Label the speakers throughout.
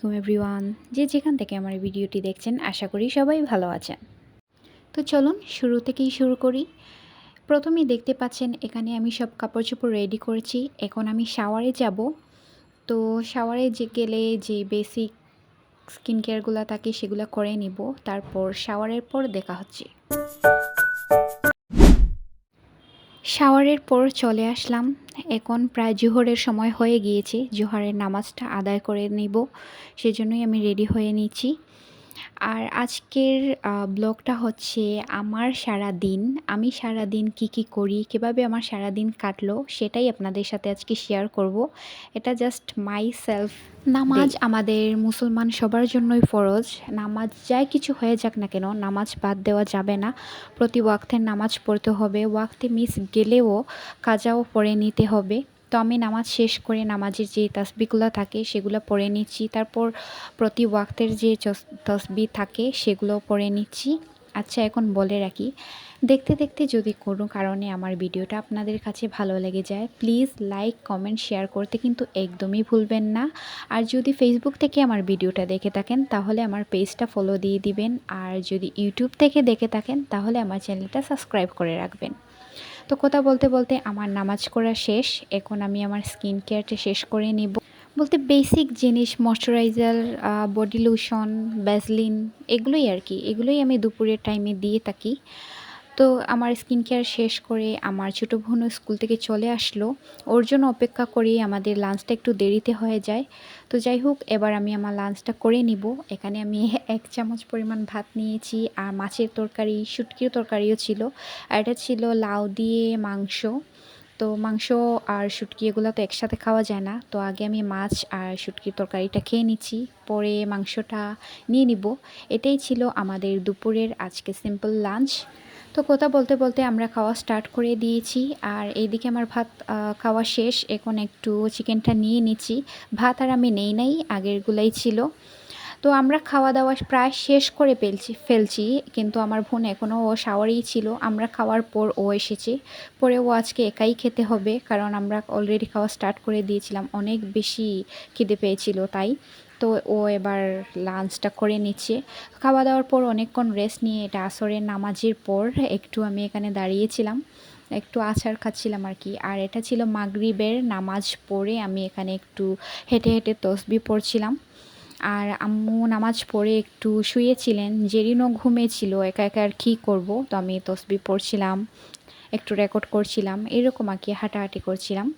Speaker 1: আলাইকুম এভরিওয়ান, যে যেখান থেকে আমার এই ভিডিওটি দেখছেন আশা করি সবাই ভালো আছেন। তো চলুন শুরু থেকেই শুরু করি। প্রথমেই দেখতে পাচ্ছেন এখানে আমি সব কাপড় চোপড় রেডি করেছি। এখন আমি শাওয়ারে যাব। তো শাওয়ারে গেলে যে বেসিক স্কিন কেয়ারগুলো থাকে সেগুলো করে নিব, তারপর শাওয়ারের পর দেখা হচ্ছে। শাওয়ারের পর চলে আসলাম। এখন প্রায় জোহরের সময় হয়ে গিয়েছে, জোহরের নামাজটা আদায় করে নিব, সেজন্যই আমি রেডি হয়ে নিচ্ছি। আর আজকের ব্লগটা হচ্ছে আমার সারাদিন, আমি সারাদিন কি করি, কীভাবে আমার সারাদিন কাটলো সেটাই আপনাদের সাথে আজকে শেয়ার করব। এটা জাস্ট মাই সেলফ। নামাজ আমাদের মুসলমান সবার জন্যই ফরজ। নামাজ যাই কিছু হয়ে যাক না কেন, নামাজ বাদ দেওয়া যাবে না। প্রতি ওয়াক্তের নামাজ পড়তে হবে, ওয়াক্তে মিস গেলেও কাজাও পড়ে নিতে হবে। তো আমি নামাজ শেষ করে নামাজের যে তাসবিহগুলো থাকে সেগুলো পড়ে নিচ্ছি, তারপর প্রতি ওয়াক্তের যে তাসবিহ থাকে সেগুলো পড়ে নিচ্ছি। আচ্ছা, এখন বলে রাখি, দেখতে দেখতে যদি কোনো কারণে আমার ভিডিওটা আপনাদের কাছে ভালো লেগে যায়, প্লিজ লাইক কমেন্ট শেয়ার করতে কিন্তু একদমই ভুলবেন না। আর যদি ফেসবুক থেকে আমার ভিডিওটা দেখে থাকেন তাহলে আমার পেজটা ফলো দিয়ে দিবেন, আর যদি ইউটিউব থেকে দেখে থাকেন তাহলে আমার চ্যানেলটা সাবস্ক্রাইব করে রাখবেন। তো কথা বলতে বলতে আমার নামাজ করা শেষ। এখন আমি আমার স্কিন কেয়ারটা শেষ করে নিব। বলতে বেসিক জিনিস, ময়শ্চারাইজার, বডি লোশন, ভ্যাসলিন, এগুলোই আর কি, এগুলোই আমি দুপুরের টাইমে দিয়ে থাকি। তো আমার স্কিন কেয়ার শেষ করে আমার ছোটো বোনও স্কুল থেকে চলে আসলো, ওর জন্য অপেক্ষা করি, আমাদের লাঞ্চটা একটু দেরিতে হয়ে যায়। তো যাই হোক, এবার আমি আমার লাঞ্চটা করে নিব। এখানে আমি 1 চামচ পরিমাণ ভাত নিয়েছি, আর মাছের তরকারি, শুটকির তরকারিও ছিল, আর এটা ছিল লাউ দিয়ে মাংস। তো মাংস আর শুটকি এগুলো তো একসাথে খাওয়া যায় না, তো আগে আমি মাছ আর শুটকির তরকারিটা খেয়ে নিচ্ছি, পরে মাংসটা নিয়ে নিব। এটাই ছিল আমাদের দুপুরের আজকে সিম্পল লাঞ্চ। তো কথা বলতে বলতে আমরা খাওয়া স্টার্ট করে দিয়েছি, আর এইদিকে আমার ভাত খাওয়া শেষ। এখন একটু চিকেনটা নিয়ে নিচ্ছি। ভাত আর আমি নেই নাই, আগেরগুলাই ছিল। তো আমরা খাওয়া দাওয়া প্রায় শেষ করে ফেলছি, কিন্তু আমার বোন এখনও ও শাওয়ারেই ছিল। আমরা খাওয়ার পর ও এসেছে, পরে ও আজকে একাই খেতে হবে, কারণ আমরা অলরেডি খাওয়া স্টার্ট করে দিয়েছিলাম, অনেক বেশি খিদে পেয়েছিল তাই। তো ও এবার লাঞ্চটা করে নিচ্ছে। খাওয়া দাওয়ার পর অনেকক্ষণ রেস্ট নিয়ে, এটা আসরের নামাজের পর একটু আমি এখানে দাঁড়িয়েছিলাম, একটু আচার খাচ্ছিলাম আর কি। আর এটা ছিল মাগরিবের নামাজ পড়ে আমি এখানে একটু হেঁটে হেঁটে তসবিহ পড়ছিলাম। আর আম্মু নামাজ পড়ে একটু শুয়েছিলেন, জেরিনও ঘুমিয়েছিল, একা একা আর কী করবো। তো আমি তসবিহ পড়ছিলাম, একটু রেকর্ড করছিলাম, এরকম আর কি, হাঁটাহাঁটি করছিলাম।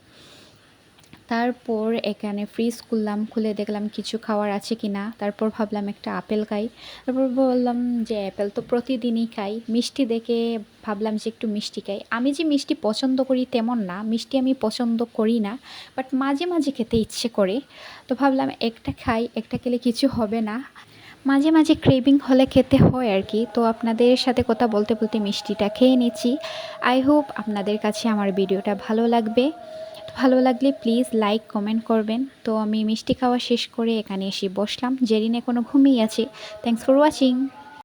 Speaker 1: তারপর এখানে ফ্রিজ খুললাম, খুলে দেখলাম কিছু খাওয়ার আছে কি না। তারপর ভাবলাম একটা আপেল খাই। তারপর বললাম যে অ্যাপেল তো প্রতিদিনই খাই, মিষ্টি দেখে ভাবলাম যে একটু মিষ্টি খাই। আমি যে মিষ্টি পছন্দ করি তেমন না, মিষ্টি আমি পছন্দ করি না, বাট মাঝে মাঝে খেতে ইচ্ছে করে। তো ভাবলাম একটা খাই, একটা খেলে কিছু হবে না, মাঝে মাঝে ক্রেভিং হলে খেতে হয় আর কি। তো আপনাদের সাথে কথা বলতে বলতে মিষ্টিটা খেয়ে নিচ্ছি। আই হোপ আপনাদের কাছে আমার ভিডিওটা ভালো লাগবে। ভালো লাগলে প্লিজ লাইক কমেন্ট করবেন। তো আমি মিষ্টি খাওয়া শেষ করে এখানে এসে বসলাম, জেরিন এখনও ঘুমিয়ে আছে। Thanks for watching.